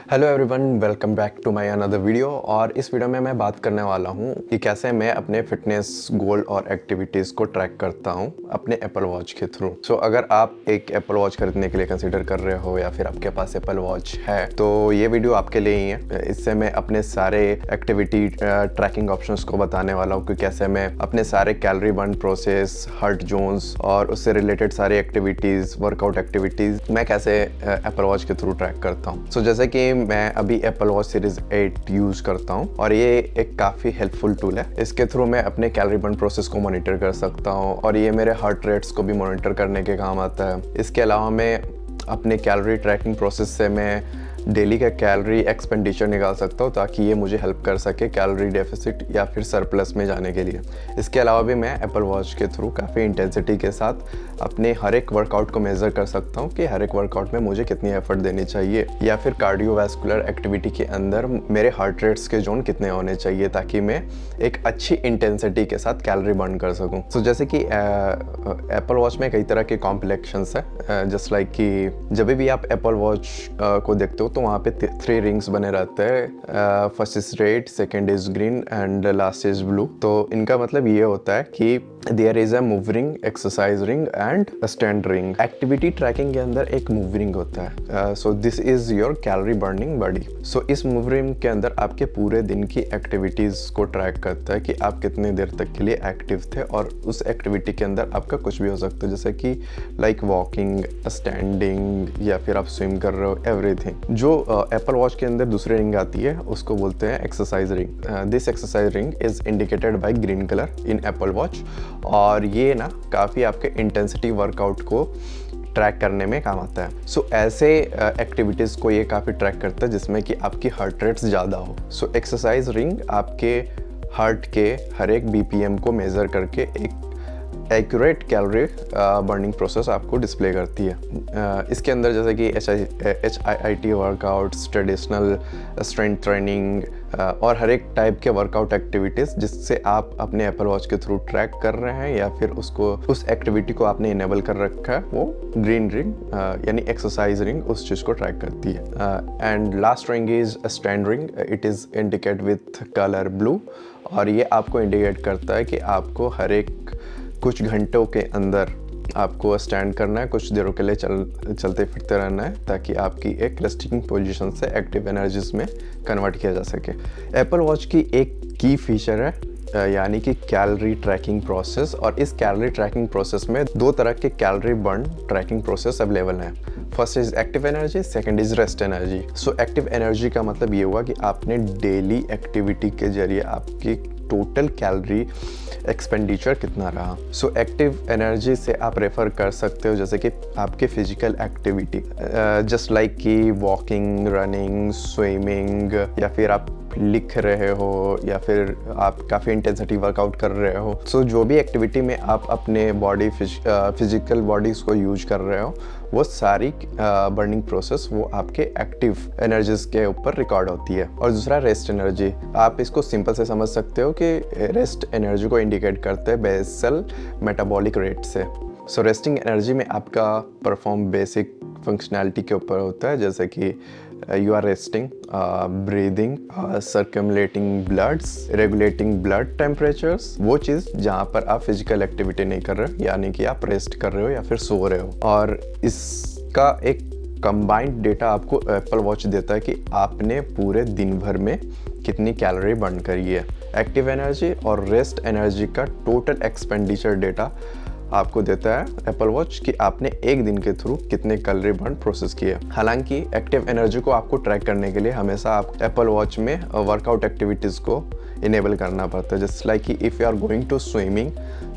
Hello everyone, welcome back to my another video. और इस video में मैं बात करने वाला हूँ कि कैसे मैं अपने फिटनेस गोल और एक्टिविटीज़ को ट्रैक करता हूँ अपने एप्पल वॉच के थ्रू। सो अगर आप एक एप्पल वॉच खरीदने के लिए कंसिडर कर रहे हो या फिर आपके पास एप्पल वॉच है तो ये वीडियो आपके लिए ही है। इससे मैं अपने सारे एक्टिविटी ट्रैकिंग ऑप्शंस को बताने वाला हूँ कि कैसे मैं अपने सारे calorie burn process, heart zones और उससे रिलेटेड सारी एक्टिविटीज़, वर्कआउट एक्टिविटीज़ मैं कैसे एप्पल वॉच के थ्रू ट्रैक करता हूँ। सो जैसे कि मैं अभी एप्पल वॉच सीरीज 8 यूज करता हूँ और ये एक काफ़ी हेल्पफुल टूल है। इसके थ्रू मैं अपने कैलोरी बर्न प्रोसेस को मॉनिटर कर सकता हूँ और ये मेरे हार्ट रेट्स को भी मॉनिटर करने के काम आता है। इसके अलावा मैं अपने कैलोरी ट्रैकिंग प्रोसेस से मैं डेली का कैलोरी एक्सपेंडिचर निकाल सकता हूँ ताकि ये मुझे हेल्प कर सके कैलोरी डेफिसिट या फिर सरप्लस में जाने के लिए। इसके अलावा भी मैं एप्पल वॉच के थ्रू काफ़ी इंटेंसिटी के साथ अपने हर एक वर्कआउट को मेज़र कर सकता हूँ कि हर एक वर्कआउट में मुझे कितनी एफर्ट देनी चाहिए या फिर कार्डियोवैस्कुलर एक्टिविटी के अंदर मेरे हार्ट रेट्स के जोन कितने होने चाहिए ताकि मैं एक अच्छी इंटेंसिटी के साथ कैलोरी बर्न कर सकूँ। सो जैसे कि एप्पल वॉच में कई तरह के कॉम्प्लेक्शंस है, जस्ट लाइक कि जब भी आप एप्पल वॉच को देखते हो तो वहाँ पे 3 रिंग्स बने रहते हैं। First is red, second is green and last is blue. तो इनका मतलब ये होता है कि there is a move ring, exercise ring and stand ring. Activity tracking के अंदर एक मूव रिंग होता है। So this is your calorie burning body. So इस मूव रिंग के अंदर आपके पूरे दिन की एक्टिविटीज को ट्रैक करता है कि आप कितने देर तक के लिए एक्टिव थे और उस एक्टिविटी के अंदर आपका कुछ भी हो सकता है, जैसे कि लाइक वॉकिंग, स्टैंडिंग या फिर आप स्विम कर रहे हो, एवरीथिंग। जो एप्पल वॉच के अंदर दूसरी रिंग आती है उसको बोलते हैं exercise ring. This exercise ring is indicated by green colour in Apple watch और ये ना काफ़ी आपके इंटेंसिटी वर्कआउट को ट्रैक करने में काम आता है। सो ऐसे एक्टिविटीज़ को ये काफ़ी ट्रैक करता है जिसमें कि आपकी हार्ट रेट्स ज़्यादा हो। सो एक्सरसाइज रिंग आपके हार्ट के हर एक BPM को मेज़र करके एक एक्यूरेट कैलोरी बर्निंग प्रोसेस आपको डिस्प्ले करती है। इसके अंदर जैसे कि HIIT workouts, traditional strength training और हर एक टाइप के वर्कआउट एक्टिविटीज़ जिससे आप अपने एप्पल वॉच के थ्रू ट्रैक कर रहे हैं या फिर उस एक्टिविटी को आपने इनेबल कर रखा है, वो ग्रीन रिंग यानी एक्सरसाइज रिंग उस चीज़ को ट्रैक करती है। And last ring is stand ring. It is indicate with colour blue और ये आपको इंडिकेट करता है कि आपको हर एक कुछ घंटों के अंदर आपको स्टैंड करना है, कुछ देरों के लिए चलते फिरते रहना है ताकि आपकी एक रेस्टिंग पोजीशन से एक्टिव एनर्जीज में कन्वर्ट किया जा सके। एप्पल वॉच की एक की फीचर है यानी कि कैलोरी ट्रैकिंग प्रोसेस। और इस कैलोरी ट्रैकिंग प्रोसेस में 2 तरह के calorie burn tracking process available हैं। First is active energy, second is rest energy. So active energy का मतलब ये हुआ कि आपने डेली एक्टिविटी के जरिए आपकी टोटल कैलोरी एक्सपेंडिचर कितना रहा। सो एक्टिव एनर्जी से आप रेफर कर सकते हो जैसे कि आपके फिजिकल एक्टिविटी, जस्ट लाइक कि वॉकिंग, रनिंग, स्विमिंग या फिर आप लिख रहे हो या फिर आप काफ़ी इंटेंसिटी वर्कआउट कर रहे हो। सो जो भी एक्टिविटी में आप अपने बॉडी फिजिकल बॉडीज़ को यूज कर रहे हो वो सारी बर्निंग प्रोसेस वो आपके एक्टिव एनर्जीज के ऊपर रिकॉर्ड होती है। और दूसरा रेस्ट एनर्जी, आप इसको सिंपल से समझ सकते हो कि रेस्ट एनर्जी को इंडिकेट करते हैं बेसल मेटाबॉलिक रेट से। सो रेस्टिंग एनर्जी में आपका परफॉर्म बेसिक फंक्शनैलिटी के ऊपर होता है, जैसे कि you are resting, breathing, circulating bloods, regulating blood temperatures, वो चीज़ जहाँ पर आप फिजिकल एक्टिविटी नहीं कर रहे हो यानी कि आप रेस्ट कर रहे हो या फिर सो रहे हो। और इसका एक कंबाइंड डेटा आपको एप्पल वॉच देता है कि आपने पूरे दिन भर में कितनी कैलोरी बर्न करी है। एक्टिव एनर्जी और रेस्ट एनर्जी का टोटल एक्सपेंडिचर डेटा आपको देता है एप्पल वॉच कि आपने एक दिन के थ्रू कितने कैलोरी बर्न प्रोसेस किए। हालांकि एक्टिव एनर्जी को आपको ट्रैक करने के लिए हमेशा आप एप्पल वॉच में वर्कआउट एक्टिविटीज़ को इनेबल करना पड़ता है। जैसे लाइक कि if you are going to swimming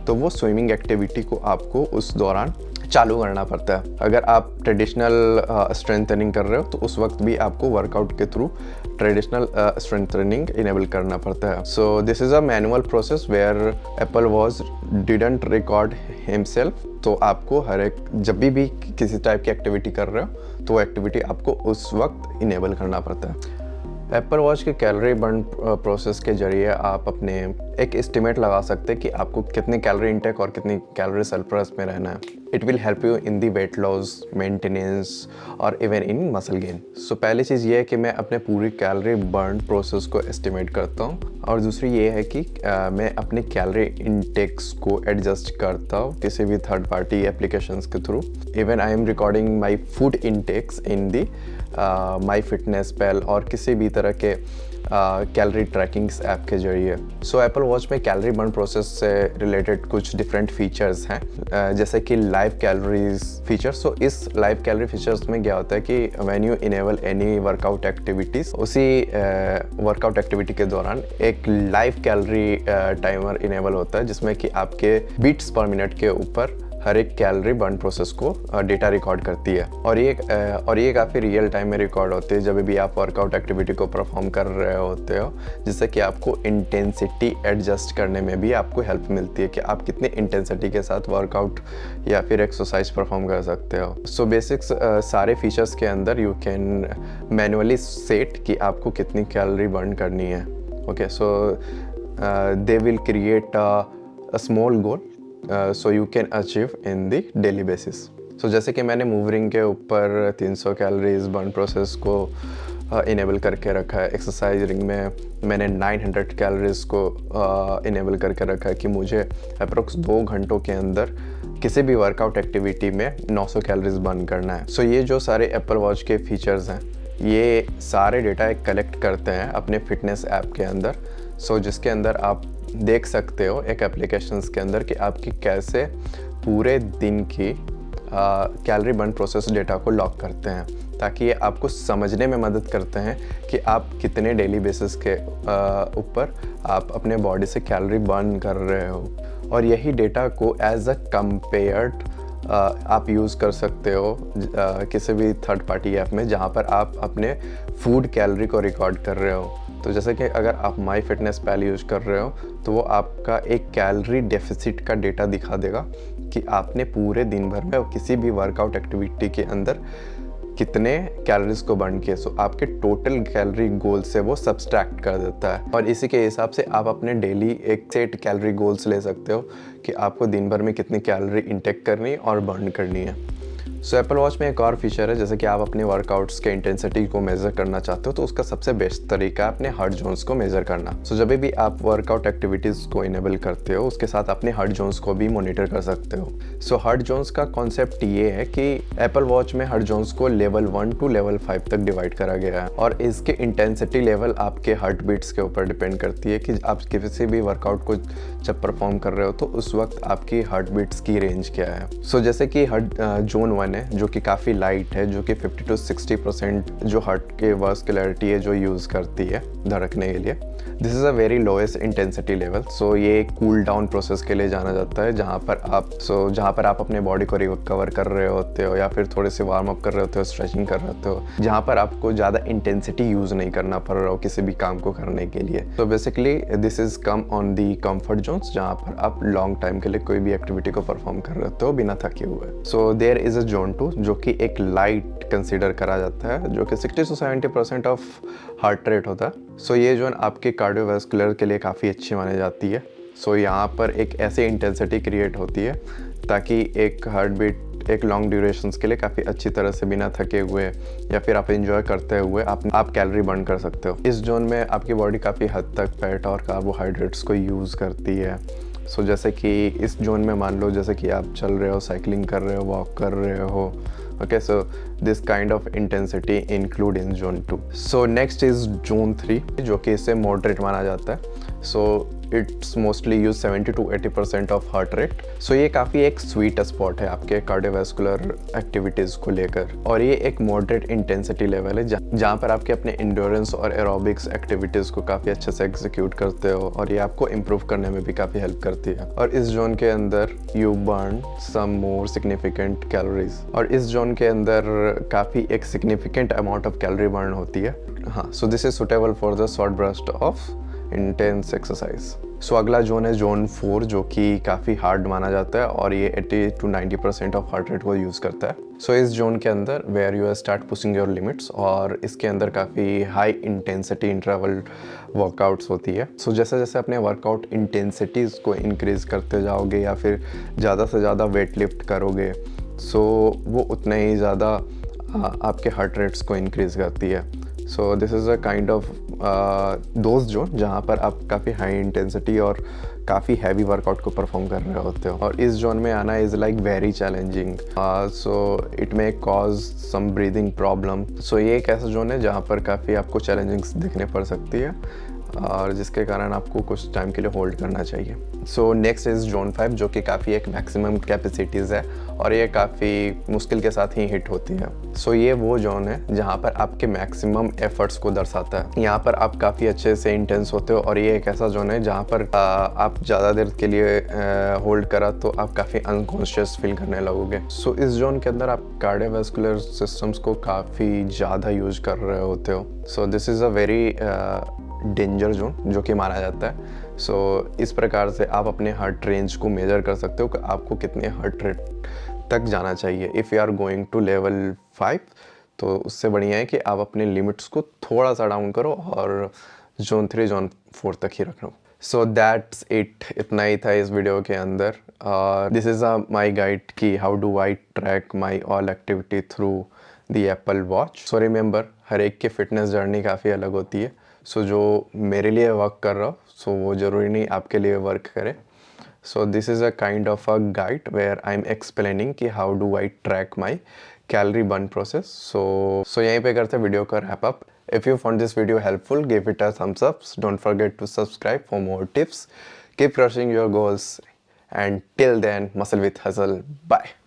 तो वो स्विमिंग एक्टिविटी को आपको उस दौरान चालू करना पड़ता है। अगर आप ट्रेडिशनल स्ट्रेंथ ट्रेनिंग कर रहे हो तो उस वक्त भी आपको वर्कआउट के through traditional strength training enable करना पड़ता है। So this is a manual process where Apple Watch didn't record himself. तो आपको हर एक जब भी किसी टाइप की एक्टिविटी कर रहे हो तो वो एक्टिविटी आपको उस वक्त इनेबल करना पड़ता है। एप्पल वॉच के कैलोरी बर्न प्रोसेस के जरिए आप अपने एक एस्टिमेट लगा सकते हैं कि आपको कितनी कैलोरी इंटेक और कितनी कैलोरी सरप्लस में रहना है। It will help you in the weight loss, maintenance और इवन इन मसल गेन। सो पहली चीज़ ये है कि मैं अपने पूरी कैलोरी बर्न प्रोसेस को एस्टिमेट करता हूँ, और दूसरी ये है कि मैं अपने कैलोरी इंटेक्स को एडजस्ट करता हूँ किसी भी थर्ड पार्टी एप्लीकेशंस के through. Even I am recording my food intakes in the MyFitnessPal और किसी भी तरह के कैलोरी ट्रैकिंग्स ऐप के जरिए। सो एप्पल वॉच में कैलोरी बर्न प्रोसेस से रिलेटेड कुछ डिफरेंट फीचर्स हैं, जैसे कि लाइव कैलोरीज फीचर। सो इस लाइव कैलोरी फीचर्स में क्या होता है कि when you enable any workout activities, उसी वर्कआउट एक्टिविटी के दौरान एक लाइव कैलोरी टाइमर इनेबल होता है, जिसमें कि आपके बीट्स पर मिनट के ऊपर हर एक कैलोरी बर्न प्रोसेस को डेटा रिकॉर्ड करती है। और ये काफ़ी रियल टाइम में रिकॉर्ड होती है जब भी आप वर्कआउट एक्टिविटी को परफॉर्म कर रहे होते हो, जिससे कि आपको इंटेंसिटी एडजस्ट करने में भी आपको हेल्प मिलती है कि आप कितने इंटेंसिटी के साथ वर्कआउट या फिर एक्सरसाइज परफॉर्म कर सकते हो। सो बेसिक्स सारे फीचर्स के अंदर यू कैन मैनुअली सेट कि आपको कितनी कैलोरी बर्न करनी है। Okay, so they will create a small goal so you can achieve in the daily basis. So जैसे कि मैंने मूवरिंग के ऊपर 300 कैलोरीज बर्न प्रोसेस को इनेबल करके रखा है। एक्सरसाइजिंग में मैंने 900 कैलोरीज को इनेबल करके रखा है कि मुझे अप्रोक्स 2 घंटों के अंदर किसी भी वर्कआउट एक्टिविटी में 900 कैलोरीज बर्न करना है। सो ये जो सारे एप्पल वॉच के फीचर्स हैं, ये सारे डेटा एक कलेक्ट करते हैं अपने फिटनेस ऐप के अंदर। सो जिसके अंदर आप देख सकते हो एक एप्लीकेशंस के अंदर कि आपकी कैसे पूरे दिन की कैलोरी बर्न प्रोसेस डेटा को लॉक करते हैं, ताकि ये आपको समझने में मदद करते हैं कि आप कितने डेली बेसिस के ऊपर आप अपने बॉडी से कैलोरी बर्न कर रहे हो। और यही डेटा को एज अ कंपेयर्ड आप यूज़ कर सकते हो किसी भी थर्ड पार्टी ऐप में, जहाँ पर आप अपने फूड कैलोरी को रिकॉर्ड कर रहे हो। तो जैसे कि अगर आप माई फिटनेस पैल यूज़ कर रहे हो तो वो आपका एक कैलोरी डेफिसिट का डेटा दिखा देगा कि आपने पूरे दिन भर में किसी भी वर्कआउट एक्टिविटी के अंदर कितने कैलोरीज को बर्न किए। सो आपके टोटल कैलोरी गोल से वो सब्सट्रैक्ट कर देता है, और इसी के हिसाब से आप अपने डेली एक सेट कैलोरी गोल्स ले सकते हो कि आपको दिन भर में कितनी कैलोरी इंटेक करनी है और बर्न करनी है। सो एप्पल वॉच में एक और फीचर है, जैसे कि आप अपने वर्कआउट्स के इंटेंसिटी को मेज़र करना चाहते हो तो उसका सबसे बेस्ट तरीका है अपने हार्ट जोन्स को मेज़र करना। सो जब भी आप वर्कआउट एक्टिविटीज़ को इनेबल करते हो, उसके साथ अपने हार्ट जोन्स को भी मॉनिटर कर सकते हो। सो हार्ट जोन्स का कॉन्सेप्ट ये है कि एप्पल वॉच में हार्ट जोन्स को लेवल 1 टू लेवल 5 तक डिवाइड करा गया है, और इसके इंटेंसिटी लेवल आपके हार्ट बीट्स के ऊपर डिपेंड करती है कि आप किसी भी वर्कआउट को जब परफॉर्म कर रहे हो तो उस वक्त आपकी हार्ट बीट्स की रेंज क्या है। सो जैसे कि हार्ट जोन 1 है, जो कि काफ़ी लाइट है, जो कि 50 to 60% जो हार्ट के वास्कुलरिटी है जो यूज़ करती है धड़कने के लिए। This is a very lowest intensity level. So ये कूल डाउन प्रोसेस के लिए जाना जाता है, जहाँ पर आप अपने बॉडी को रिकवर कर रहे होते हो या फिर थोड़े से वार्म अप कर रहे होते हो, स्ट्रेचिंग कर रहे होते हो, जहाँ पर आपको ज़्यादा इंटेंसिटी यूज़ नहीं करना पड़ रहा हो किसी भी काम को करने के लिए। तो basically this is come on the comfort Jones, जहाँ पर आप लॉन्ग टाइम के लिए कोई भी एक्टिविटी को परफॉर्म कर रहे होते हो बिना थके हुए। So there is a zone 2, जो कि एक लाइट कंसीडर करा जाता है, जो कि 60 to 70% ऑफ हार्ट रेट होता है। सो ये जोन आपके कार्डियोवैस्कुलर के लिए काफ़ी अच्छी मानी जाती है। सो यहाँ पर एक ऐसी इंटेंसिटी क्रिएट होती है ताकि एक हार्ट बीट एक लॉन्ग ड्यूरेशंस के लिए काफ़ी अच्छी तरह से बिना थके हुए या फिर आप एंजॉय करते हुए आप कैलोरी बर्न कर सकते हो। इस जोन में आपकी बॉडी काफ़ी हद तक फैट और कार्बोहाइड्रेट्स को यूज़ करती है। सो जैसे कि इस जोन में मान लो जैसे कि आप चल रहे हो, साइकिलिंग कर रहे हो, वॉक कर रहे हो। Okay, so this kind of intensity include in zone 2. So next is zone 3, जो कि इसे moderate माना जाता है। So it's mostly use 70 to 80% of heart rate. So ये काफ़ी एक स्वीट स्पॉट है आपके कार्डियोवैस्कुलर एक्टिविटीज़ को लेकर, और ये एक मॉडरेट इंटेंसिटी लेवल है जहाँ पर आपके अपने इंड्योरेंस और एरोबिक्स एक्टिविटीज़ को काफ़ी अच्छे से एग्जीक्यूट करते हो, और ये आपको इम्प्रूव करने में भी काफ़ी हेल्प करती है। और इस जोन के अंदर you burn some more significant calories, और इस जोन के अंदर काफ़ी एक significant amount of calorie burn होती है। हाँ, so this is suitable for the short burst of intense exercise. So अगला जोन है जोन 4 जो कि काफ़ी हार्ड माना जाता है और ये 80 to 90% ऑफ हार्ट रेट को यूज़ करता है। सो इस जोन के अंदर where you start pushing your limits और इसके अंदर काफ़ी हाई इंटेंसिटी इंटरवल वर्कआउट्स होती है। सो जैसे जैसे अपने वर्कआउट इंटेंसिटीज़ को इंक्रीज़ करते जाओगे या फिर ज़्यादा से ज़्यादा वेट लिफ्ट करोगे, सो वो उतने ही ज़्यादा आपके हार्ट रेट्स को इंक्रीज़ करती है। So this is a kind of दोस्त जोन जहाँ पर आप काफ़ी हाई इंटेंसिटी और काफ़ी हैवी वर्कआउट को परफॉर्म कर रहे होते हो और इस जोन में आना is like very challenging. So it may cause some breathing problem. So ये एक ऐसा जोन है जहाँ पर काफ़ी आपको चैलेंजिंग्स दिखने पड़ सकती है और जिसके कारण आपको कुछ टाइम के लिए होल्ड करना चाहिए। सो नेक्स्ट इज़ जोन 5 जो कि काफ़ी एक मैक्सिमम कैपेसिटीज़ है और ये काफ़ी मुश्किल के साथ ही हिट होती है। सो ये वो जोन है जहाँ पर आपके मैक्सिमम एफर्ट्स को दर्शाता है। यहाँ पर आप काफ़ी अच्छे से इंटेंस होते हो और ये एक ऐसा जोन है जहाँ पर आप ज़्यादा देर के लिए होल्ड करा तो आप काफ़ी अनकॉन्शियस फील करने लगोगे। सो इस जोन के अंदर आप कार्डियोवैस्कुलर सिस्टम्स को काफ़ी ज़्यादा यूज कर रहे होते हो। सो this is a very danger zone जो कि माना जाता है। सो इस प्रकार से आप अपने हार्ट रेंज को मेजर कर सकते हो कि आपको कितने हार्ट रेट तक जाना चाहिए। If you are going to level 5 तो उससे बढ़िया है कि आप अपने लिमिट्स को थोड़ा सा डाउन करो और जोन 3 जोन 4 तक ही रखो। सो दैट्स इट, इतना ही था इस वीडियो के अंदर। दिस इज़ माई गाइड कि how do I track my all activity through the Apple Watch. So remember हर एक की फिटनेस जर्नी काफ़ी अलग होती है। सो जो मेरे लिए वर्क कर रहा हो सो वो ज़रूरी नहीं आपके लिए वर्क करे। So this is a kind of a guide where I am explaining कि how do I track my calorie burn process. So यहीं पे करते वीडियो का wrap up. If you found this video helpful, give it a thumbs up. Don't forget to subscribe for more tips. Keep crushing your goals. And till then, muscle with hustle. Bye.